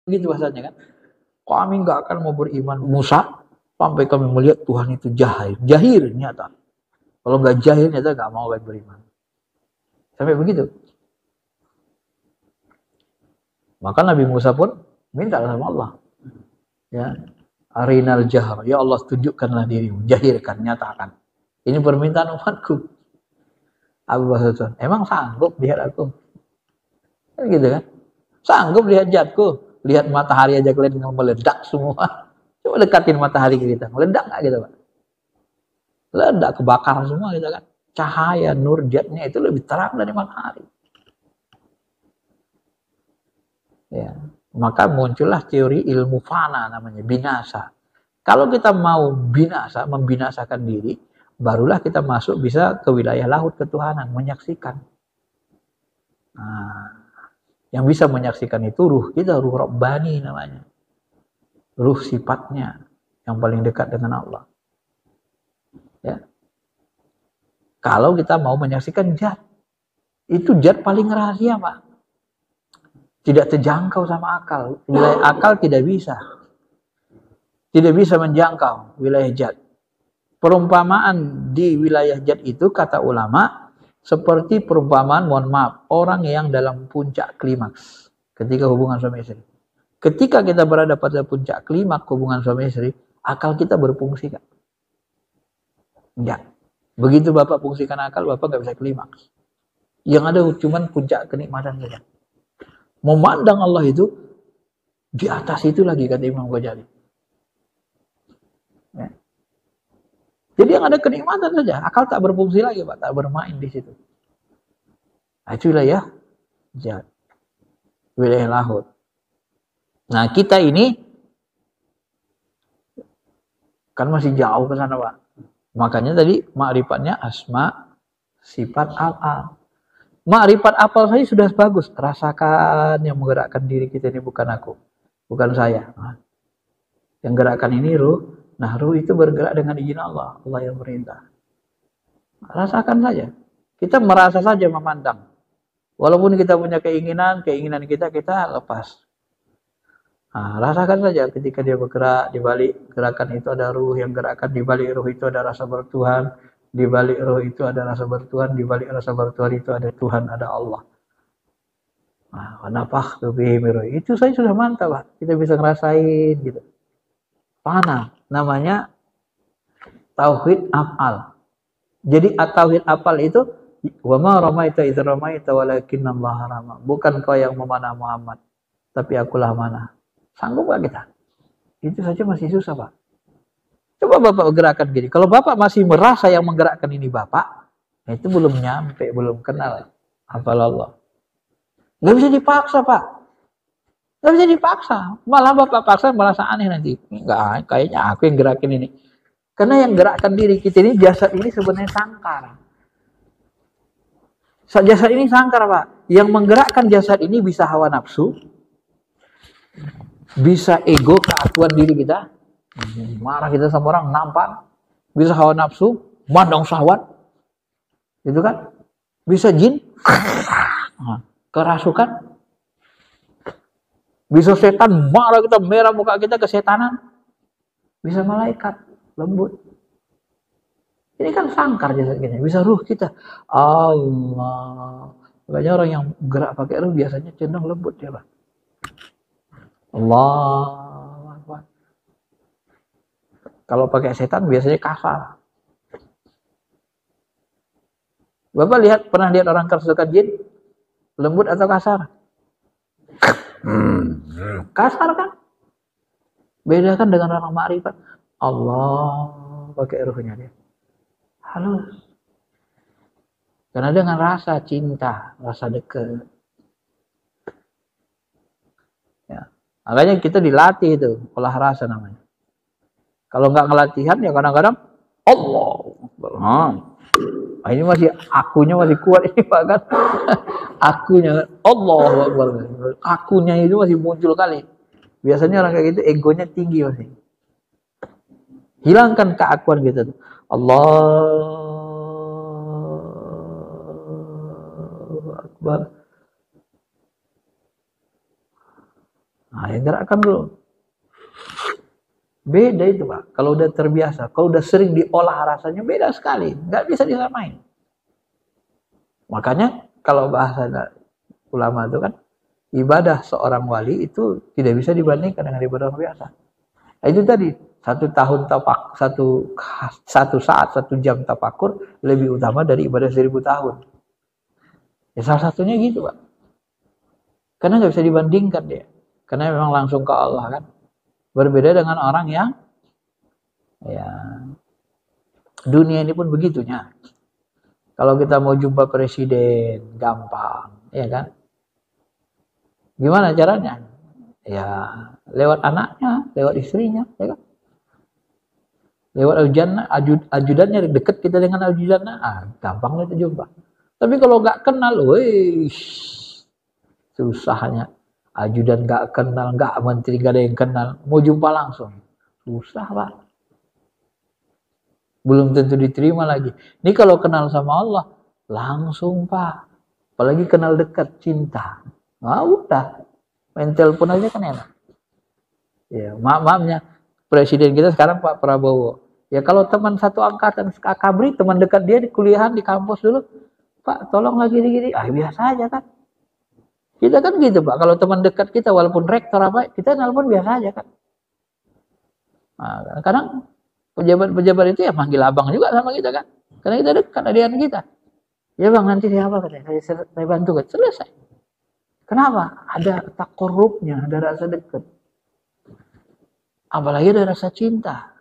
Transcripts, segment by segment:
Begitu bahasanya kan. Kami nggak akan mau beriman Musa sampai kami melihat Tuhan itu jahir. Jahir nyata. Kalau nggak jahir nyata nggak mau kami beriman. Sampai begitu. Maka Nabi Musa pun minta sama Allah. Ya, arinal jahr. Ya Allah, tunjukkanlah dirimu, jahirkan, nyatakan. Ini permintaan umatku. Abu Bakar, emang sanggup lihat aku? Kan gitu kan? Sanggup lihat jatku? Lihat matahari aja kalian meledak semua. Coba dekatin matahari ke kita, meledak nggak gitu Pak? Ledak, kebakar semua gitu kan? Cahaya nur jatnya itu lebih terang dari matahari. Ya. Maka muncullah teori ilmu fana namanya, binasa. Kalau kita mau binasa, membinasakan diri, barulah kita masuk bisa ke wilayah laut ketuhanan, menyaksikan. Nah, yang bisa menyaksikan itu ruh kita, ruh Rabbani namanya. Ruh sifatnya yang paling dekat dengan Allah. Ya. Kalau kita mau menyaksikan zat, itu zat paling rahasia, Pak. Tidak terjangkau sama akal. Wilayah akal tidak bisa. Tidak bisa menjangkau wilayah zat. Perumpamaan di wilayah zat itu, kata ulama, seperti perumpamaan, mohon maaf, orang yang dalam puncak klimaks ketika hubungan suami istri. Ketika kita berada pada puncak klimaks hubungan suami istri, akal kita berfungsi kan? Enggak. Begitu Bapak fungsikan akal, Bapak nggak bisa klimaks. Yang ada cuma puncak kenikmatan saja. Memandang Allah itu di atas itu lagi, kata Imam Ghazali. Ya. Jadi yang ada kenikmatan saja, akal tak berfungsi lagi, Pak, tak bermain di situ. Nah, itu wilayah zat, wilayah laut. Nah, kita ini kan masih jauh ke sana, Pak. Makanya tadi ma'rifatnya asma, sifat, al-al. Ma'rifat apal saja sudah bagus. Rasakan yang menggerakkan diri kita ini bukan aku, bukan saya. Nah, yang gerakkan ini ruh. Nah, ruh itu bergerak dengan izin Allah. Allah yang perintah. Rasakan saja. Kita merasa saja memandang. Walaupun kita punya keinginan kita lepas. Nah, rasakan saja ketika dia bergerak, di balik gerakan itu ada ruh, yang gerakan di balik ruh itu ada rasa bertuhan, di balik ruh itu ada rasa bertuhan, di balik rasa bertuhan itu ada Tuhan, ada Allah. Nah, nafakhtu bihi min ruhi. Itu saya sudah mantap, Pak. Kita bisa ngerasain gitu. Fana namanya tauhid af'al. Jadi tauhid af'al itu wa ma ramaita idz ramaita walakinallaha rama. Bukan kau yang memanah Muhammad, tapi akulah mana. Sanggup gak kita? Itu saja masih susah, Pak. Coba Bapak gerakan gini. Kalau Bapak masih merasa yang menggerakkan ini Bapak, itu belum nyampe, belum kenal hafal Allah. Gak bisa dipaksa, Pak. Gak bisa dipaksa. Malah Bapak paksa merasa aneh nanti. Enggak, kayaknya aku yang gerakin ini. Karena yang gerakkan diri kita ini, jasad ini sebenarnya sangkar. Jasad ini sangkar, Pak. Yang menggerakkan jasad ini bisa hawa nafsu, bisa ego, keakuan diri kita. Marah kita sama orang, nampak. Bisa hawa nafsu, mandang syahwat. Gitu kan? Bisa jin, kerasukan. Bisa setan, marah kita, merah muka kita, kesetanan. Bisa malaikat, lembut. Ini kan sangkar jasad kita, bisa ruh kita. Allah. Makanya orang yang gerak pakai ruh biasanya cenderung lembut ya, Pak. Allah. Kalau pakai setan biasanya kasar. Bapak pernah lihat orang kerasukan jin? Lembut atau kasar? Kasar kan? Beda kan dengan orang makrifat. Allah pakai ruhnya dia. Halus. Karena dengan rasa cinta, rasa dekat. Ya. Makanya kita dilatih itu, olah rasa namanya. Kalau nggak ngelatihan ya kadang-kadang Allah. Nah, ini masih akunya masih kuat ini Pak kan. Akunya Allah Akbar. Akunya itu masih muncul kali. Biasanya orang kayak gitu egonya tinggi masih. Hilangkan keakuan gitu. Allahu Akbar. Nah, ya gerakkan dulu. Beda itu Pak. Kalau udah terbiasa, kalau udah sering diolah rasanya beda sekali. Nggak bisa disamain. Makanya kalau bahasa ulama itu kan, ibadah seorang wali itu tidak bisa dibandingkan dengan ibadah orang biasa. Nah, itu tadi, satu saat, 1 jam tafakur lebih utama dari ibadah 1000 tahun. Ya salah satunya gitu Pak. Karena nggak bisa dibandingkan dia. Karena memang langsung ke Allah kan. Berbeda dengan orang yang ya dunia ini pun begitunya. Kalau kita mau jumpa presiden gampang, ya kan? Gimana caranya? Ya lewat anaknya, lewat istrinya, ya kan? Lewat ajudannya, deket kita dengan ajudannya, gampang kita jumpa. Tapi kalau nggak kenal, susahnya. Ajudan nggak kenal, nggak menteri nggak ada yang kenal, mau jumpa langsung susah Pak. Belum tentu diterima lagi. Ini kalau kenal sama Allah langsung Pak. Apalagi kenal dekat, cinta. Nah udah, main telepon aja kan enak. Ya maafnya presiden kita sekarang Pak Prabowo. Ya kalau teman satu angkatan Kabri, teman dekat dia di kuliahan di kampus dulu, Pak tolong lagi gini, biasa aja kan. Kita kan gitu Pak, kalau teman dekat kita walaupun rektor apa, kita nelpon biasa aja kan. Nah, kadang pejabat-pejabat itu ya manggil abang juga sama kita kan. Karena kita dekat, adian kita. Ya bang, nanti saya apa katanya, saya bantu kan, selesai. Kenapa? Ada takorubnya, ada rasa dekat. Apalagi ada rasa cinta.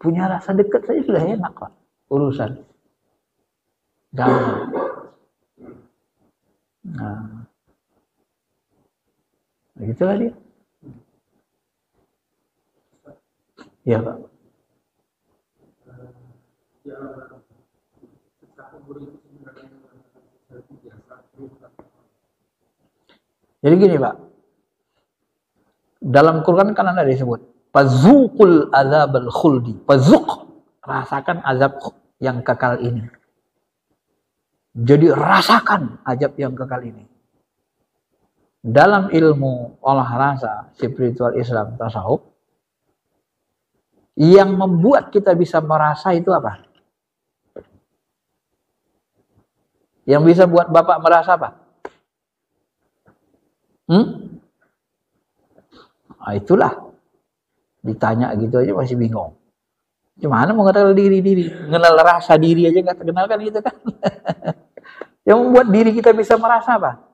Punya rasa dekat saja sudah enak Pak, urusan. Gampang. Nah, begitulah dia. Iya Pak. Jadi gini Pak, dalam Quran kan ada disebut fazuqul adzabal khuldi, fazuq, rasakan azab yang kekal ini. Jadi rasakan azab yang kekal ini. Dalam ilmu olah rasa spiritual Islam tasawuf, yang membuat kita bisa merasa itu apa? Yang bisa buat Bapak merasa apa? Nah, itulah. Ditanya gitu aja masih bingung. Gimana mau kenal diri? Mengenal rasa diri aja nggak terkenal kan gitu kan? Yang membuat diri kita bisa merasa apa?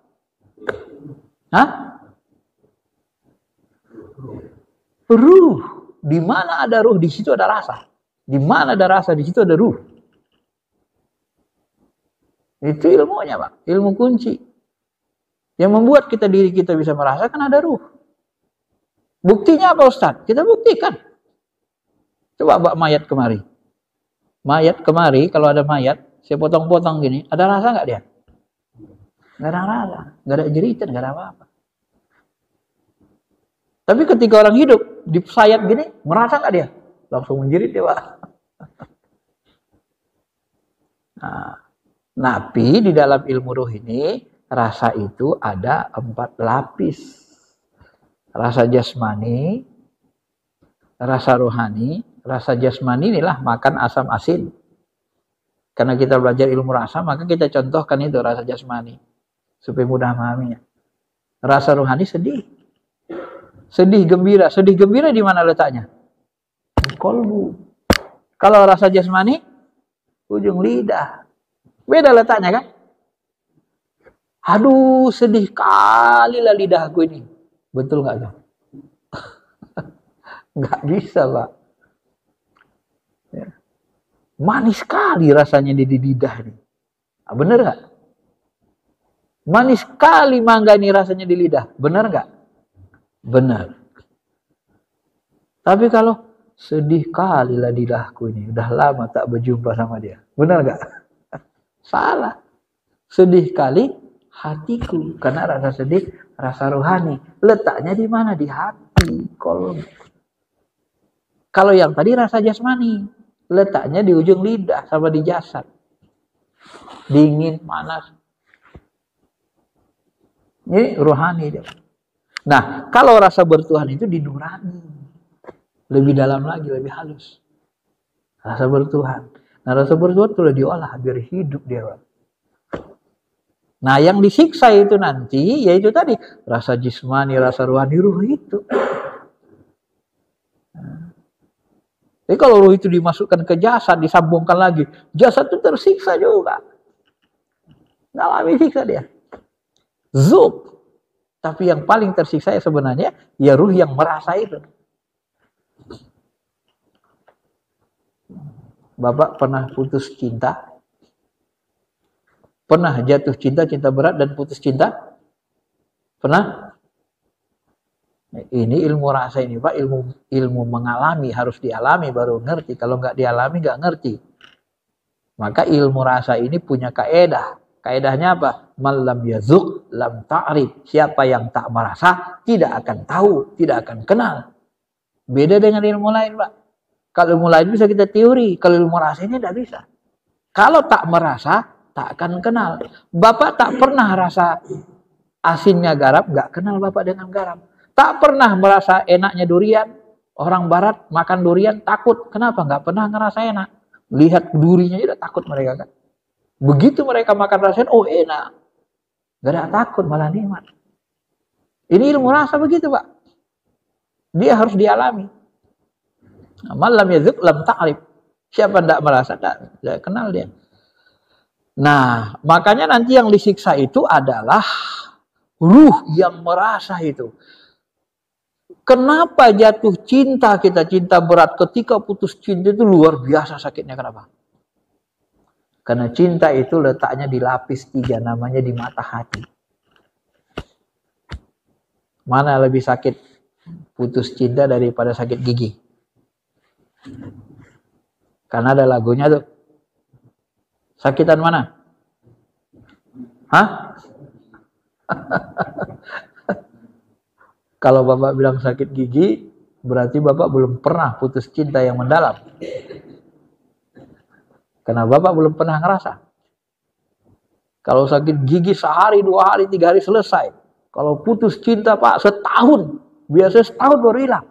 Ruh. Di mana ada ruh, di situ ada rasa. Di mana ada rasa, di situ ada ruh. Itu ilmunya Pak, ilmu kunci. Yang membuat diri kita bisa merasakan ada ruh. Buktinya apa Ustaz? Kita buktikan. Coba bawa mayat kemari. Mayat kemari, kalau ada mayat, saya potong-potong gini, ada rasa nggak dia? Nggak ada rasa, nggak ada jeritan, nggak ada apa-apa. Tapi ketika orang hidup, disayat gini, merasa nggak dia? Langsung menjerit dia Pak. Nah, tapi di dalam ilmu ruh ini, rasa itu ada 4 lapis. Rasa jasmani, rasa rohani. Rasa jasmani inilah makan asam asin. Karena kita belajar ilmu rasa, maka kita contohkan itu rasa jasmani. Supaya mudah memahaminya. Rasa rohani sedih. Sedih gembira. Sedih gembira di mana letaknya? Di kolbu. Kalau rasa jasmani, ujung lidah. Beda letaknya kan? Aduh, sedih kali lah lidahku ini. Betul nggak tuh? Nggak bisa Pak. Ya. Manis sekali rasanya di lidah ini. Bener nggak? Manis sekali mangga ini rasanya di lidah. Bener nggak? Bener. Tapi kalau sedih kali lah lidahku ini. Udah lama tak berjumpa sama dia. Bener nggak? Salah. Sedih kali hatiku. Karena rasa sedih, rasa rohani. Letaknya di mana? Di hati. Kalau yang tadi rasa jasmani. Letaknya di ujung lidah sama di jasad. Dingin, panas. Ini rohani dia. Nah, kalau rasa bertuhan itu di nurani. Lebih dalam lagi, lebih halus. Rasa bertuhan. Nah, rasa bertuhan sudah diolah biar hidup dia, Pak. Nah, yang disiksa itu nanti, yaitu tadi, rasa jismani, rasa ruhani, ruh itu. Jadi kalau ruh itu dimasukkan ke jasad, disambungkan lagi, jasad itu tersiksa juga. Ngalami siksa dia. Zub. Tapi yang paling tersiksa ya sebenarnya, ya ruh yang merasa itu. Bapak pernah putus cinta? Pernah jatuh cinta, cinta berat dan putus cinta? Pernah? Ini ilmu rasa ini Pak, ilmu mengalami, harus dialami baru ngerti. Kalau nggak dialami nggak ngerti. Maka ilmu rasa ini punya kaedah. Kaedahnya apa? Malam yazuk lam ta'rif. Siapa yang tak merasa tidak akan tahu, tidak akan kenal. Beda dengan ilmu lain, Pak. Kalau ilmu lain bisa kita teori, kalau ilmu rasa ini tidak bisa. Kalau tak merasa, tak akan kenal. Bapak tak pernah rasa asinnya garam, nggak kenal Bapak dengan garam. Tak pernah merasa enaknya durian. Orang barat makan durian takut. Kenapa? Nggak pernah ngerasa enak. Lihat durinya udah takut mereka kan. Begitu mereka makan rasanya, oh enak. Gak ada takut, malah nikmat. Ini ilmu rasa begitu, Pak. Dia harus dialami. Malam yazuk lam ta'rif. Siapa tidak merasa, tidak kenal dia. Nah, makanya nanti yang disiksa itu adalah ruh yang merasa itu. Kenapa jatuh cinta kita, cinta berat, ketika putus cinta itu luar biasa sakitnya, kenapa? Karena cinta itu letaknya di lapis 3, namanya di mata hati. Mana lebih sakit putus cinta daripada sakit gigi? Karena ada lagunya tuh. Sakitan mana? Hah? Kalau Bapak bilang sakit gigi, berarti Bapak belum pernah putus cinta yang mendalam. Karena Bapak belum pernah ngerasa. Kalau sakit gigi sehari, 2 hari, 3 hari selesai. Kalau putus cinta Pak setahun. Biasanya setahun baru hilang.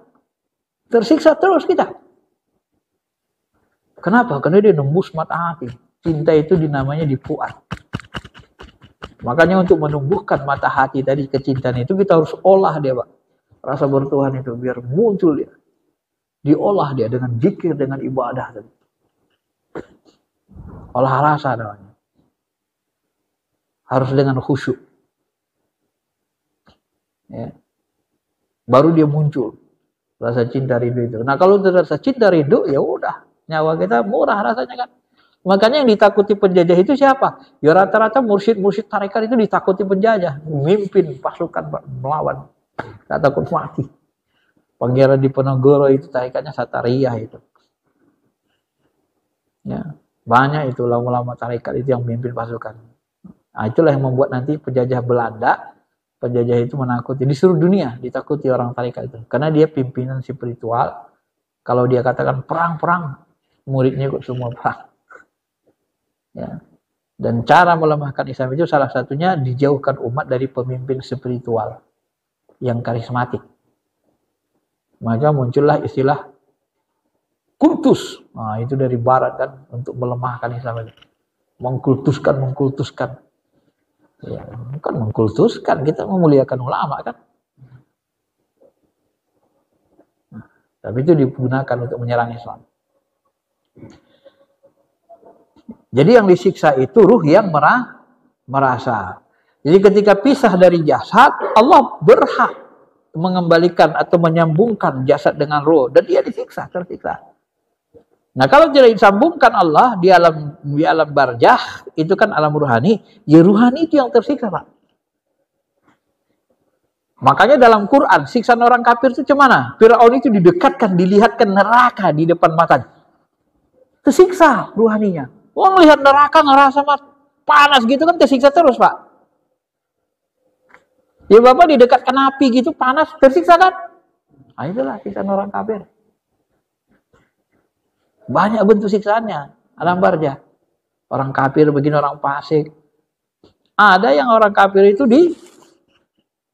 Tersiksa terus kita. Kenapa? Karena dia nembus mata hati. Cinta itu dinamanya di fuad. Makanya untuk menumbuhkan mata hati tadi kecintaan itu kita harus olah dia Pak. Rasa bertuhan itu biar muncul dia. Diolah dia dengan zikir, dengan ibadah tadi. Olah rasa namanya. Harus dengan khusyuk. Ya. Baru dia muncul. Rasa cinta rindu itu. Nah kalau rasa cinta rindu, ya udah. Nyawa kita murah rasanya kan. Makanya yang ditakuti penjajah itu siapa? Ya rata-rata mursyid-mursyid tarekat itu ditakuti penjajah. Memimpin pasukan melawan. Tak takut mati. Pangeran Diponegoro itu tarikatnya Satariyah itu. Ya. Banyak itu ulama-ulama tarekat itu yang memimpin pasukan. Nah, itulah yang membuat nanti penjajah Belanda, penjajah itu menakuti di seluruh dunia, ditakuti orang tarekat itu. Karena dia pimpinan spiritual. Kalau dia katakan perang-perang, muridnya ikut semua perang. Ya. Dan cara melemahkan Islam itu salah satunya dijauhkan umat dari pemimpin spiritual yang karismatik. Maka muncullah istilah kultus. Nah, itu dari barat kan untuk melemahkan Islam itu. Mengkultuskan. Ya, bukan mengkultuskan, kita memuliakan ulama kan. Nah, tapi itu digunakan untuk menyerang Islam. Jadi yang disiksa itu ruh yang merasa. Jadi ketika pisah dari jasad, Allah berhak mengembalikan atau menyambungkan jasad dengan ruh. Dan dia tersiksa. Nah kalau tidak disambungkan Allah di alam barzah, itu kan alam ruhani, ya ruhani itu yang tersiksa Pak. Makanya dalam Quran, siksaan orang kafir itu gimana? Fir'aun itu didekatkan, dilihatkan neraka di depan matanya. Tersiksa ruhaninya. Wong lihat neraka ngerasa panas gitu kan tersiksa terus Pak. Ya Bapak didekatkan api gitu panas, tersiksa kan? Nah itulah siksaan orang kafir. Banyak bentuk siksaannya alam barzah. Orang kafir begini, orang fasik. Ada yang orang kafir itu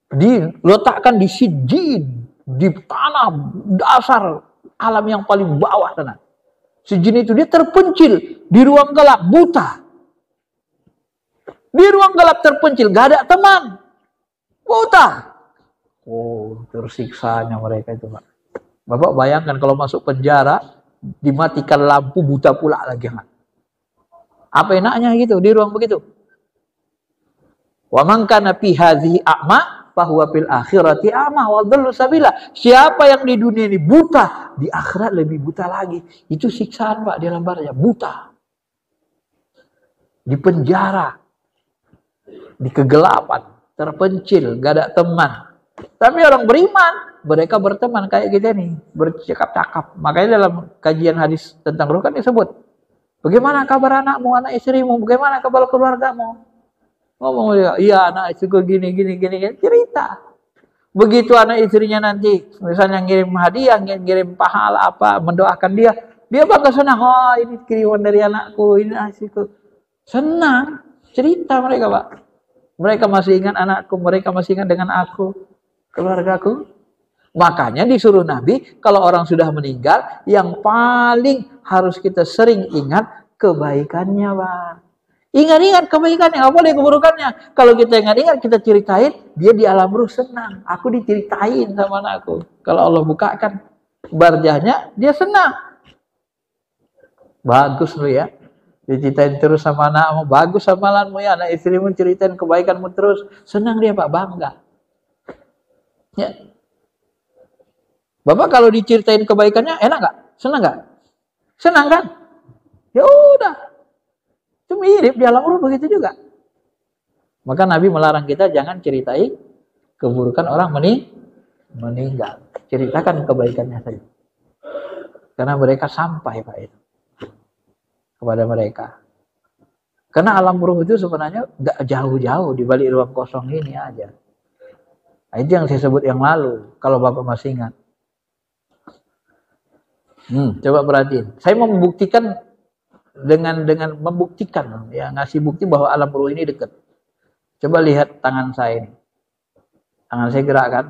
diletakkan di sijin, di tanah dasar alam yang paling bawah sana. Sijin itu dia terpencil di ruang gelap, buta. Di ruang gelap terpencil, gak ada teman, buta. Oh, tersiksanya mereka itu, Pak. Bapak bayangkan kalau masuk penjara, dimatikan lampu, buta pula lagi. Apa enaknya gitu di ruang begitu? Wa man kana fi hadhihi a'ma fahuwa fil akhirati a'ma wa dhallu sabila. Siapa yang di dunia ini buta, di akhirat lebih buta lagi. Itu siksaan, Pak, di lembarnya, buta. Di penjara, di kegelapan, terpencil, gak ada teman. Tapi orang beriman, mereka berteman kayak kita nih, bercakap-cakap. Makanya dalam kajian hadis tentang ruh kan disebut, bagaimana kabar anakmu, anak istrimu, bagaimana kabar keluargamu? Ngomong dia, iya anak istriku gini, cerita. Begitu anak istrinya nanti, misalnya ngirim hadiah, ngirim pahala apa, mendoakan dia bakal senang. Oh, ini kiriman dari anakku, ini istriku. Senang, cerita mereka, Pak. Mereka masih ingat anakku, mereka masih ingat dengan aku, keluargaku. Makanya disuruh Nabi, kalau orang sudah meninggal, yang paling harus kita sering ingat kebaikannya, Pak. Ingat-ingat kebaikannya, apa boleh keburukannya. Kalau kita ingat-ingat, kita ceritain, dia di alam ruh senang. Aku diceritain sama anakku. Kalau Allah bukakan barjahnya, dia senang. Bagus lu ya. Diceritain terus sama anakmu, bagus amalanmu ya, anak istrimu ceritain kebaikanmu terus. Senang dia, Pak, bangga. Ya. Bapak kalau diceritain kebaikannya, enak nggak? Senang nggak? Senang kan? Ya udah. Itu mirip di alam ruh begitu juga. Maka Nabi melarang kita jangan ceritai keburukan orang meninggal. Ceritakan kebaikannya saja. Karena mereka sampai, Pak, itu kepada mereka. Karena alam ruh itu sebenarnya nggak jauh-jauh, di balik ruang kosong ini aja. Nah, itu yang saya sebut yang lalu, kalau Bapak masih ingat. Coba perhatiin. Saya mau membuktikan dengan membuktikan, ya, ngasih bukti bahwa alam ruh ini dekat. Coba lihat tangan saya ini. Tangan saya gerak kan?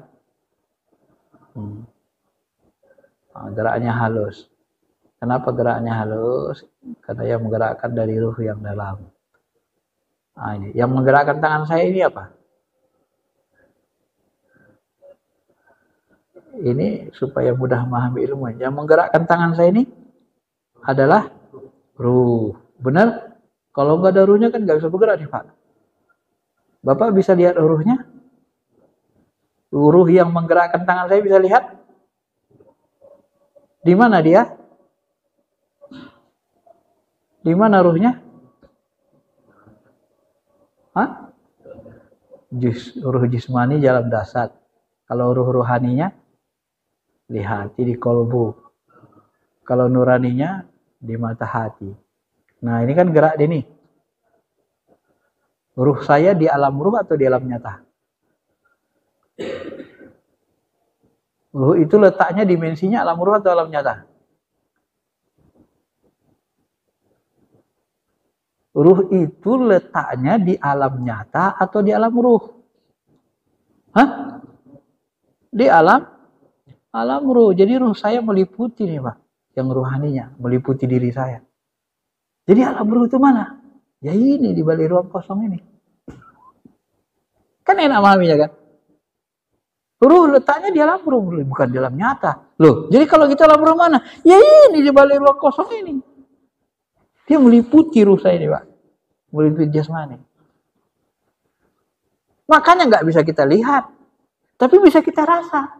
Geraknya halus. Kenapa geraknya halus? Karena yang menggerakkan dari ruh yang dalam. Nah, ini. Yang menggerakkan tangan saya ini apa? Ini supaya mudah memahami ilmu. Yang menggerakkan tangan saya ini adalah ruh. Benar? Kalau nggak ada ruhnya kan nggak bisa bergerak nih, Pak. Bapak bisa lihat ruhnya? Ruh yang menggerakkan tangan saya bisa lihat? Di mana dia? Di mana ruhnya? Hah? Ruh jismani dalam dasar. Kalau ruh ruhaninya di hati, di kolbu. Kalau nuraninya di mata hati. Nah, ini kan gerak ini. Ruh saya di alam ruh atau di alam nyata? Ruh itu letaknya dimensinya alam ruh atau alam nyata? Ruh itu letaknya di alam nyata atau di alam ruh? Hah? Di alam ruh. Jadi ruh saya meliputi nih, Pak. Yang ruhaninya meliputi diri saya. Jadi alam ruh itu mana? Ya ini di balik ruang kosong ini. Kan enak memahaminya kan? Ruh letaknya di alam ruh, bukan di alam nyata. Loh, jadi kalau kita alam ruh mana? Ya ini di balik ruang kosong ini. Dia meliputi ruh saya ini, Pak. Meliputi jasmani. Makanya nggak bisa kita lihat. Tapi bisa kita rasa.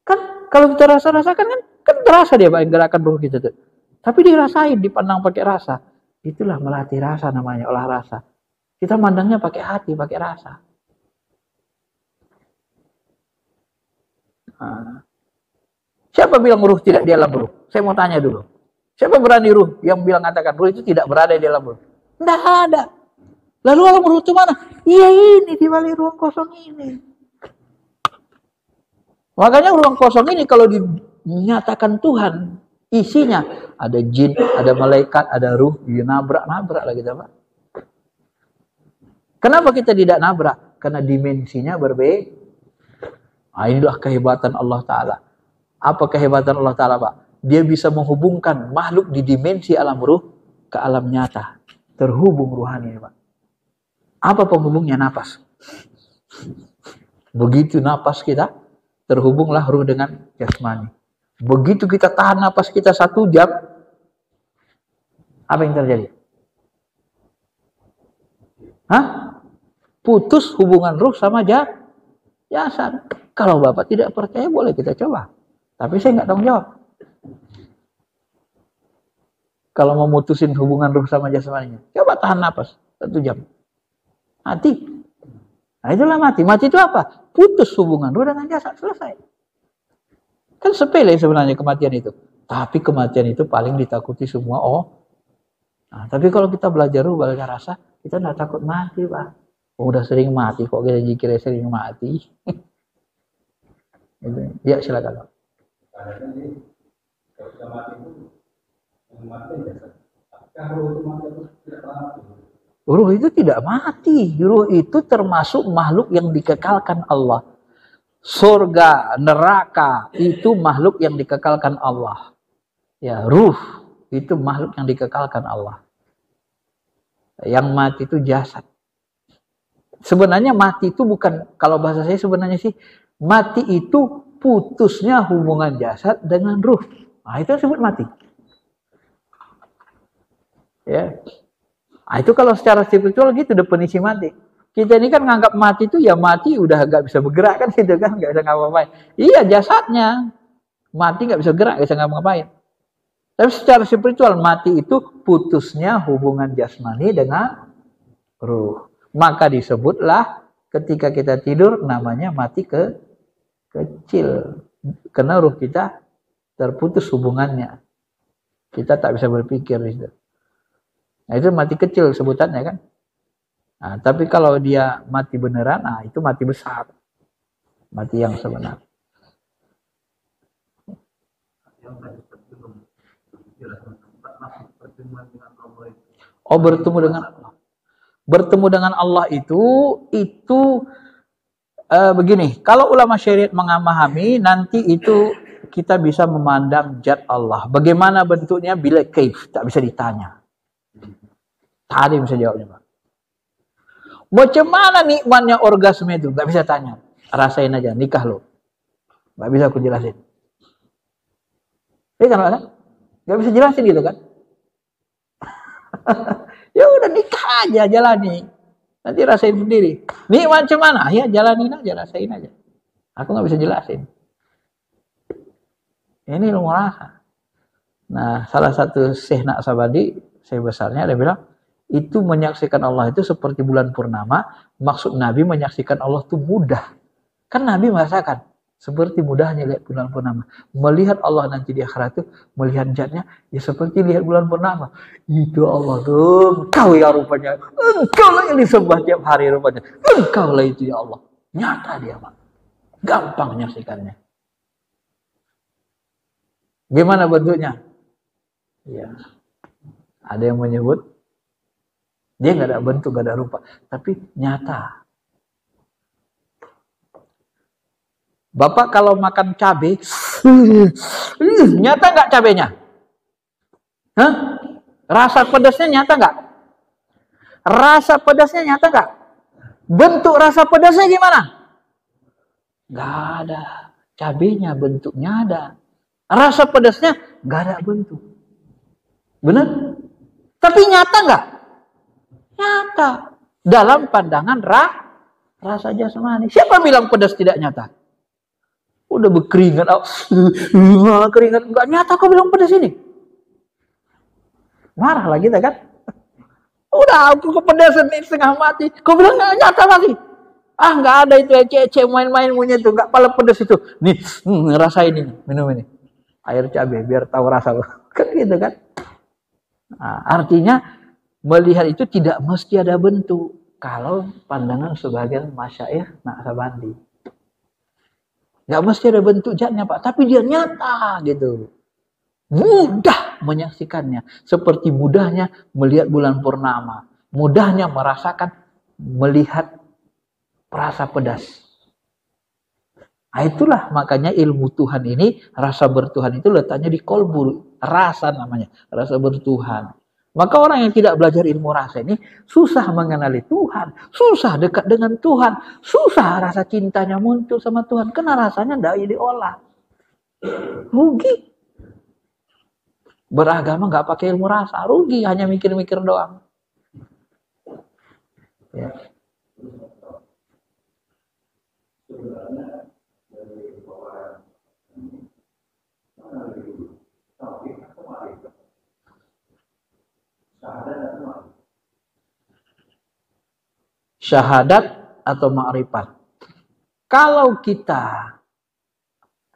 Kan kalau kita rasakan kan terasa dia, Pak, gerakan ruh kita tuh. Tapi dirasain, dipandang pakai rasa. Itulah melatih rasa namanya, olah rasa. Kita mandangnya pakai hati, pakai rasa. Nah. Siapa bilang ruh tidak di alam ruh? Saya mau tanya dulu. Siapa berani ruh yang bilang katakan ruh itu tidak berada di alam ruh? Tidak ada. Lalu alam ruh itu mana? Iya ini di balik ruang kosong ini. Makanya ruang kosong ini kalau dinyatakan Tuhan, isinya ada jin, ada malaikat, ada ruh, nabrak lah kita, Pak. Kenapa kita tidak nabrak? Karena dimensinya berbeda. Nah, inilah kehebatan Allah Ta'ala. Apa kehebatan Allah Ta'ala, Pak? Dia bisa menghubungkan makhluk di dimensi alam ruh ke alam nyata. Terhubung ruhani, Pak. Apa penghubungnya? Napas. Begitu napas kita, terhubunglah ruh dengan jasmani. Begitu kita tahan napas kita 1 jam, apa yang terjadi? Hah? Putus hubungan ruh sama jasad. Kalau Bapak tidak percaya, boleh kita coba. Tapi saya nggak tanggung jawab. Kalau mau mutusin hubungan ruh sama jasmaninya, coba tahan napas 1 jam. Mati. Nah, itulah mati. Mati itu apa? Putus hubungan ruh dengan jasad. Selesai. Kan sepele sebenarnya kematian itu. Tapi kematian itu paling ditakuti semua. Nah, tapi kalau kita belajar ruh, belajar rasa, kita nggak takut mati, Pak. Udah sering mati, kok kita dikira sering mati. Ya, silakan, Pak. Ruh itu tidak mati. Ruh itu termasuk makhluk yang dikekalkan Allah. Surga, neraka itu makhluk yang dikekalkan Allah. Ya, ruh itu makhluk yang dikekalkan Allah. Yang mati itu jasad. Sebenarnya mati itu bukan, kalau bahasa saya sebenarnya sih, mati itu putusnya hubungan jasad dengan ruh. Nah, itu disebut mati. Ya. Nah, itu kalau secara spiritual gitu definisi mati. Kita ini kan nganggap mati itu ya mati udah nggak bisa bergerak kan gitu kan, nggak bisa ngapa-ngapain. Iya, jasadnya mati nggak bisa gerak, nggak bisa ngapa-ngapain. Tapi secara spiritual mati itu putusnya hubungan jasmani dengan ruh. Maka disebutlah ketika kita tidur namanya mati kecil. Karena ruh kita terputus hubungannya. Kita tak bisa berpikir itu. Nah, itu mati kecil sebutannya kan. Nah, tapi kalau dia mati beneran, nah itu mati besar. Mati yang sebenar. Oh, bertemu dengan Allah. Bertemu dengan Allah itu begini. Kalau ulama syariat memahami, nanti itu kita bisa memandang zat Allah. Bagaimana bentuknya? Bila kaif, tak bisa ditanya. Tak ada yang bisa jawabnya, Pak. Macam mana nikmatnya orgasme itu? Gak bisa tanya. Rasain aja, nikah lo. Gak bisa aku jelasin. Iya kan, Pak? Gak bisa jelasin gitu kan? Ya udah nikah aja, jalani. Nanti rasain sendiri. Nikmat macam mana? Ya jalanin aja, rasain aja. Aku gak bisa jelasin. Ini ilmu rasa. Nah, salah satu Syekh Naqsabandi, Syekh besarnya, dia bilang, itu menyaksikan Allah itu seperti bulan purnama. Maksud Nabi menyaksikan Allah itu mudah. Kan Nabi merasakan seperti mudahnya lihat bulan purnama. Melihat Allah nanti di akhirat itu, melihat zatnya ya seperti lihat bulan purnama. Itu Allah tuh, engkau ya rupanya. Engkau lah yang disembah tiap hari rupanya. Engkau lah itu ya Allah. Nyata dia, Pak. Gampang menyaksikannya. Gimana bentuknya? Ya. Ada yang menyebut dia nggak ada bentuk, nggak ada rupa, tapi nyata. Bapak kalau makan cabai, nyata nggak cabenya? Hah? Rasa pedasnya nyata nggak? Rasa pedasnya nyata nggak? Bentuk rasa pedasnya gimana? Nggak ada. Cabenya bentuknya ada. Rasa pedasnya nggak ada bentuk. Benar? Tapi nyata nggak? Nyata. Dalam pandangan rasa jasmani. Siapa bilang pedas tidak nyata? Udah berkeringat. Keringat. Enggak nyata kau bilang pedas ini. Marah lah kita kan. Udah aku kepedasan nih setengah mati. Kau bilang enggak nyata mati. Ah enggak ada itu ece main-main punya itu. Enggak pala pedas itu. Nih ngerasain ini. Minum ini. Air cabai biar tahu rasa lo. Kan gitu kan. Nah, artinya melihat itu tidak mesti ada bentuk. Kalau pandangan sebagian masyaikh Naqsabandi. Nggak mesti ada bentuk zatnya, Pak. Tapi dia nyata gitu. Mudah menyaksikannya. Seperti mudahnya melihat bulan purnama. Mudahnya merasakan, melihat rasa pedas. Nah, itulah makanya ilmu Tuhan ini, rasa bertuhan itu letaknya di kolbu, rasa namanya, rasa bertuhan. Maka orang yang tidak belajar ilmu rasa ini susah mengenali Tuhan, susah dekat dengan Tuhan, susah rasa cintanya muncul sama Tuhan, karena rasanya tidak diolah. Rugi. Beragama nggak pakai ilmu rasa, rugi, hanya mikir-mikir doang. Ya. Syahadat atau ma'rifat. Kalau kita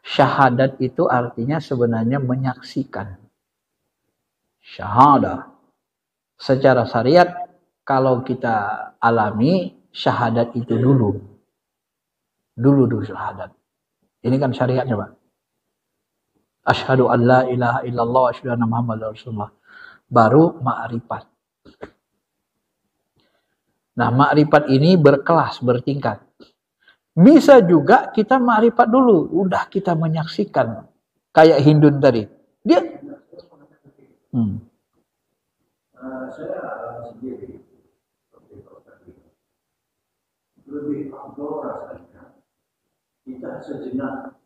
syahadat itu artinya sebenarnya menyaksikan. Syahadah. Secara syariat kalau kita alami syahadat itu dulu. Dulu syahadat. Ini kan syariatnya, Pak. Asyhadu an la ilaha illallah wa asyhadu anna Muhammadar Rasulullah. Baru ma'rifat. Nah, ma'rifat ini berkelas, bertingkat. Bisa juga kita ma'rifat dulu, udah kita menyaksikan. Kayak Hindun tadi. Dia saya sendiri lebih afdol rasanya kita sejenak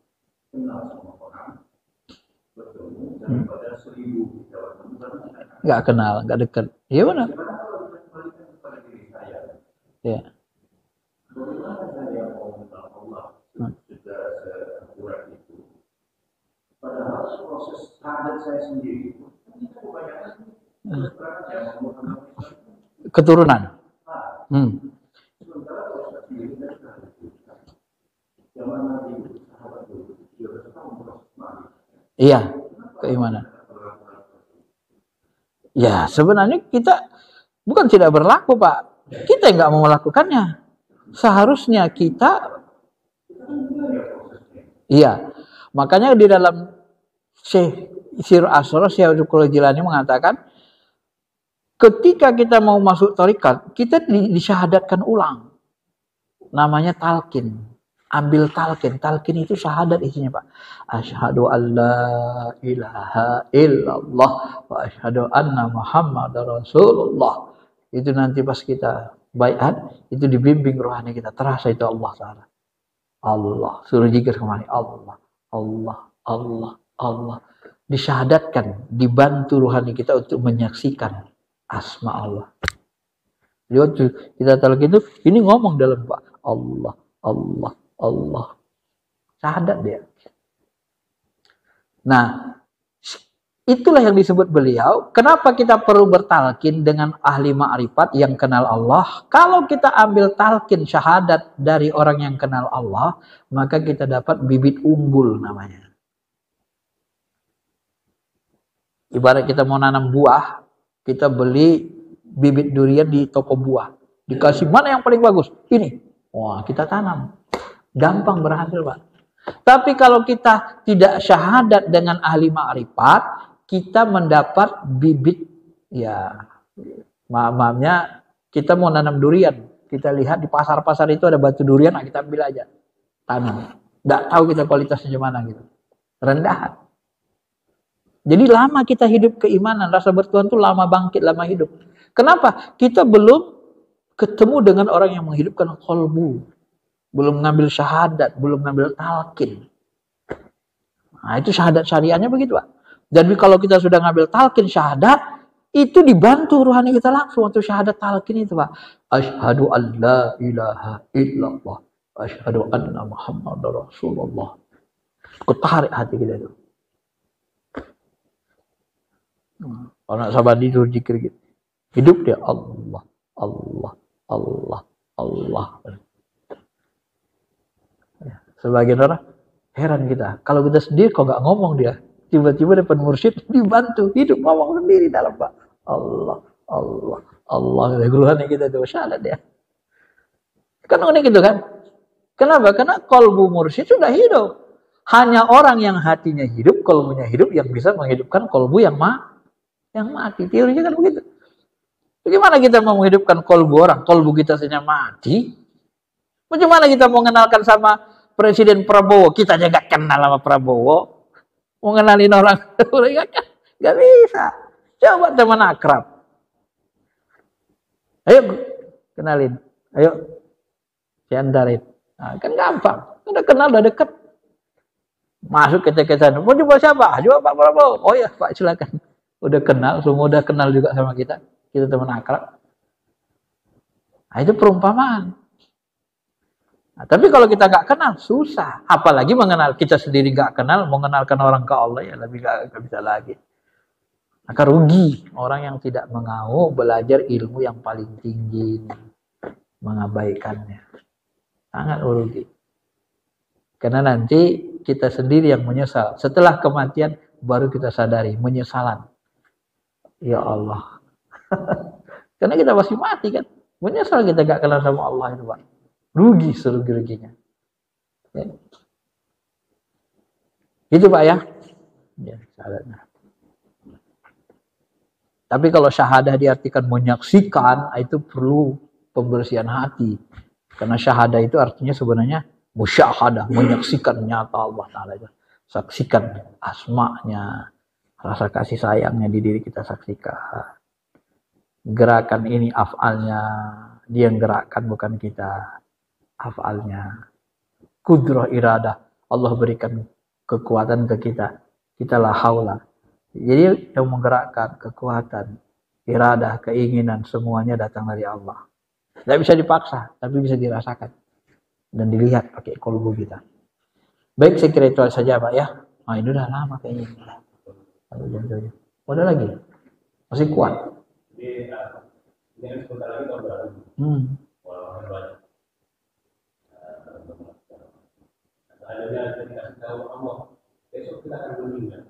kenal sama orang, bertemu daripada 1000 kita bertemu. Nggak kenal, nggak dekat. Iya benar. Gimana kalau kita kembalikan kepada diri saya? Ya. Bagaimana saya mau mengenal Allah sudah sekurat itu? Padahal proses kader saya sendiri itu kita kebanyakan keturunan. Sementara proses sendiri kita sudah lakukan. Zaman Nabi sahabat dulu dia berkata memproses mati. Iya, keimanan. Ya, sebenarnya kita bukan tidak berlaku, Pak. Kita nggak mau melakukannya. Seharusnya kita, iya. Makanya di dalam Syekh Sir Asrar, Syekh Abdul Jilani mengatakan, ketika kita mau masuk thariqat, kita disyahadatkan ulang. Namanya talqin. Ambil talqin. Talqin itu syahadat isinya, Pak. Asyhadu an la ilaha illallah wa asyhadu anna Muhammadar Rasulullah. Itu nanti pas kita baiat, itu dibimbing rohani kita. Terasa itu Allah Ta'ala. Allah. Suruh zikir kemari. Allah. Allah. Allah. Allah. Disyahadatkan. Dibantu rohani kita untuk menyaksikan asma Allah. Jadi waktu kita talqin itu, ini ngomong dalam Pak. Allah. Allah. Allah. Syahadat dia. Nah, itulah yang disebut beliau. Kenapa kita perlu bertalqin dengan ahli ma'rifat yang kenal Allah? Kalau kita ambil talqin syahadat dari orang yang kenal Allah, maka kita dapat bibit unggul namanya. Ibarat kita mau nanam buah, kita beli bibit durian di toko buah. Dikasih mana yang paling bagus? Ini. Wah, kita tanam. Gampang berhasil, Pak. Tapi kalau kita tidak syahadat dengan ahli ma'rifat, kita mendapat bibit, ya, maafnya kita mau nanam durian. Kita lihat di pasar-pasar itu ada batu durian, nah kita ambil aja. Tanam. Nggak tahu kita kualitasnya gimana gitu. Rendah. Jadi lama kita hidup keimanan, rasa bertuhan itu lama bangkit, lama hidup. Kenapa? Kita belum ketemu dengan orang yang menghidupkan qalbu. Belum ngambil syahadat, belum ngambil talqin. Nah, itu syahadat syariahnya begitu, Pak. Jadi kalau kita sudah ngambil talqin syahadat, itu dibantu ruhani kita langsung untuk syahadat talqin itu, Pak. Asyhadu an la ilaha illallah. Asyhadu anna Muhammadar Rasulullah. Ketarik hati kita itu. Anak sahabat itu zikir gitu. Hidup dia Allah, Allah, Allah, Allah. Sebagian orang heran kita. Kalau kita sendiri kok nggak ngomong dia. Tiba-tiba depan mursyid dibantu. Hidup ngomong sendiri dalam, Pak. Allah, Allah, Allah. Guruannya kita itu syahadat ya. Kan unik gitu kan. Kenapa? Karena kolbu mursyid sudah hidup. Hanya orang yang hatinya hidup, kolbunya hidup, yang bisa menghidupkan kolbu yang mati. Teorinya kan begitu. Bagaimana kita mau menghidupkan kolbu orang? Kolbu kita saja mati. Bagaimana kita mau mengenalkan sama Presiden Prabowo, kita aja nggak kenal sama Prabowo. Mau ngenalin orang, nggak bisa. Coba teman akrab. Ayo kenalin, ayo diantarin. Nah, kan gampang, udah kenal, udah deket. Masuk ke sana, mau coba siapa? Coba Pak Prabowo. Oh ya Pak, silakan. Udah kenal, semua udah kenal juga sama kita. Kita teman akrab. Nah, itu perumpamaan. Nah, tapi kalau kita nggak kenal, susah. Apalagi mengenal kita sendiri nggak kenal, mengenalkan orang ke Allah ya lebih nggak bisa lagi. Maka rugi orang yang tidak mau belajar ilmu yang paling tinggi, mengabaikannya. Sangat rugi. Karena nanti kita sendiri yang menyesal. Setelah kematian baru kita sadari menyesalan. Ya Allah. Karena kita pasti mati kan. Menyesal kita gak kenal sama Allah itu Pak. Rugi serugi-ruginya. Ya. Gitu Pak ya. Ya, syahadatnya. Tapi kalau syahadah diartikan menyaksikan, itu perlu pembersihan hati. Karena syahadah itu artinya sebenarnya musyahadah, menyaksikan nyata Allah Ta'ala. Saksikan asma'nya, rasa kasih sayangnya di diri kita saksikan. Gerakan ini af'alnya, dia yang gerakkan bukan kita. Af'alnya. Kudrah iradah, Allah berikan kekuatan ke kita. Kita la haula. Jadi yang menggerakkan kekuatan, iradah, keinginan, semuanya datang dari Allah. Tidak bisa dipaksa, tapi bisa dirasakan. Dan dilihat pakai kolbu kita. Baik, saya kira itu saja Pak ya. Nah ini udah lama kayaknya. Udah lagi? Masih kuat? Ini sebentar lagi tahun baru. Adanya dikasih tahu Allah, besok kita akan meninggal.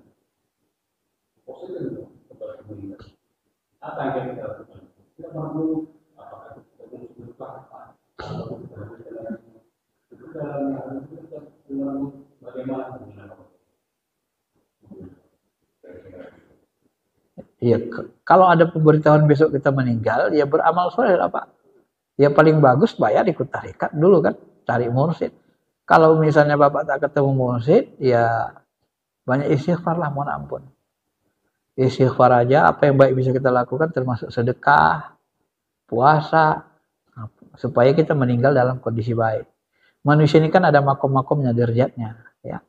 Positif kepada meninggal. Apa yang kita lakukan? Kita perlu apakah kita berubah itu dalam bagaimana iya, kalau ada pemberitahuan besok kita meninggal, ya beramal soleh apa? Ya paling bagus bayar ikut tarekat dulu kan, cari mursyid. Kalau misalnya Bapak tak ketemu mursyid, ya banyak istighfar lah, mohon ampun. Istighfar aja, apa yang baik bisa kita lakukan termasuk sedekah, puasa, supaya kita meninggal dalam kondisi baik. Manusia ini kan ada makom-makomnya, derajatnya, ya.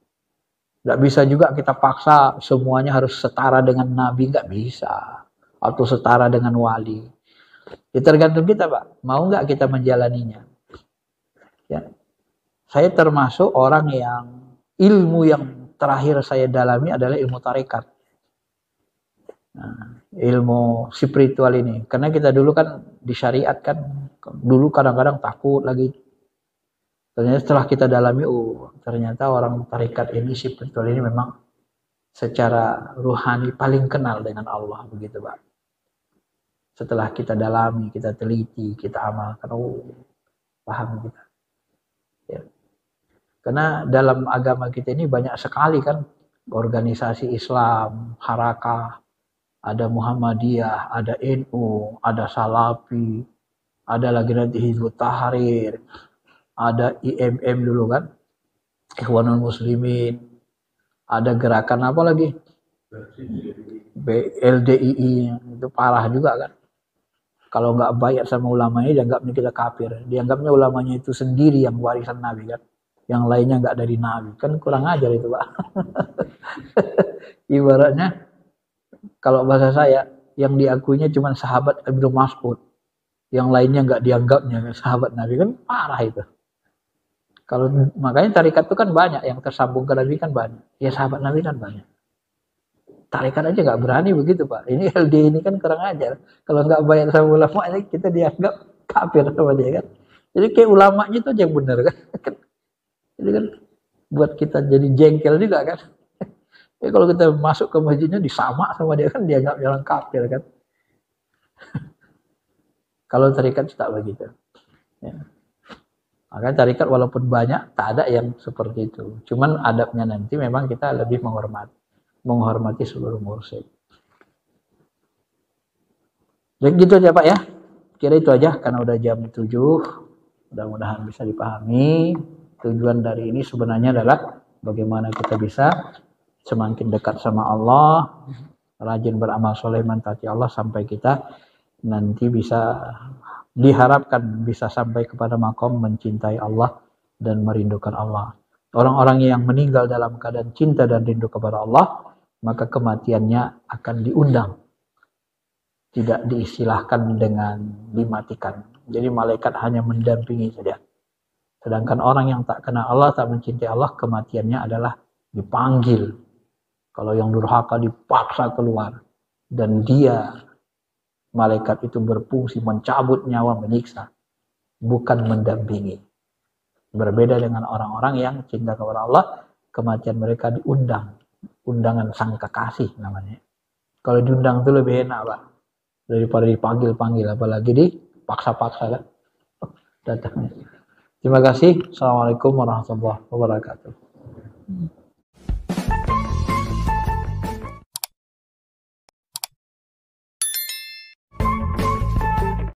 Nggak bisa juga kita paksa semuanya harus setara dengan Nabi, nggak bisa. Atau setara dengan wali. Ya tergantung kita Pak, mau nggak kita menjalaninya. Ya. Saya termasuk orang yang ilmu yang terakhir saya dalami adalah ilmu tarekat. Nah, ilmu spiritual ini. Karena kita dulu kan disyariatkan, dulu kadang-kadang takut lagi. Ternyata setelah kita dalami, ternyata orang tarekat ini, spiritual ini memang secara ruhani paling kenal dengan Allah, begitu Pak. Setelah kita dalami, kita teliti, kita amalkan, paham kita. Ya. Karena dalam agama kita ini banyak sekali kan organisasi Islam, Harakah, ada Muhammadiyah, ada NU, ada Salafi, ada lagi nanti Hizbut Tahrir, ada IMM dulu kan, Ikhwanul Muslimin, ada gerakan apa lagi? LDII, itu parah juga kan. Kalau nggak bayar sama ulamanya, dianggapnya kita kafir. Dianggapnya ulamanya itu sendiri yang warisan Nabi kan. Yang lainnya nggak dari Nabi. Kan kurang ajar itu Pak. Ibaratnya, kalau bahasa saya, yang diakuinya cuma sahabat Ibnu Mas'ud. Yang lainnya nggak dianggapnya sahabat Nabi, kan parah itu. Kalau makanya tarekat itu kan banyak, yang tersambung ke Nabi kan banyak. Ya sahabat Nabi kan banyak. Tarekat aja nggak berani begitu Pak. Ini LD ini kan kurang ajar. Kalau nggak bayar sama ulama, kita dianggap kafir sama dia kan. Jadi kayak ulamanya itu aja yang benar kan. Jadi kan buat kita jadi jengkel juga kan. Jadi kalau kita masuk ke masjidnya disama sama dia kan, dianggap orang kafir kan. Kalau tarekat tak begitu. Ya. Makanya tarekat walaupun banyak, tak ada yang seperti itu. Cuman adabnya nanti memang kita lebih menghormati seluruh mursyid. Jadi gitu aja Pak ya. Kira itu aja karena udah jam 7. Mudah-mudahan bisa dipahami. Tujuan dari ini sebenarnya adalah bagaimana kita bisa semakin dekat sama Allah, rajin beramal soleh, mentaati Allah, sampai kita nanti bisa diharapkan bisa sampai kepada makom mencintai Allah dan merindukan Allah. Orang-orang yang meninggal dalam keadaan cinta dan rindu kepada Allah, maka kematiannya akan diundang. Tidak diistilahkan dengan dimatikan. Jadi malaikat hanya mendampingi saja. Sedangkan orang yang tak kenal Allah, tak mencintai Allah, kematiannya adalah dipanggil. Kalau yang durhaka dipaksa keluar. Dan dia, malaikat itu berfungsi mencabut nyawa, menyiksa. Bukan mendampingi. Berbeda dengan orang-orang yang cinta kepada Allah, kematian mereka diundang. Undangan sang kekasih namanya. Kalau diundang itu lebih enak, Pak. Daripada dipanggil-panggil, apalagi dipaksa-paksa kan datangnya. Terima kasih. Assalamualaikum warahmatullahi wabarakatuh.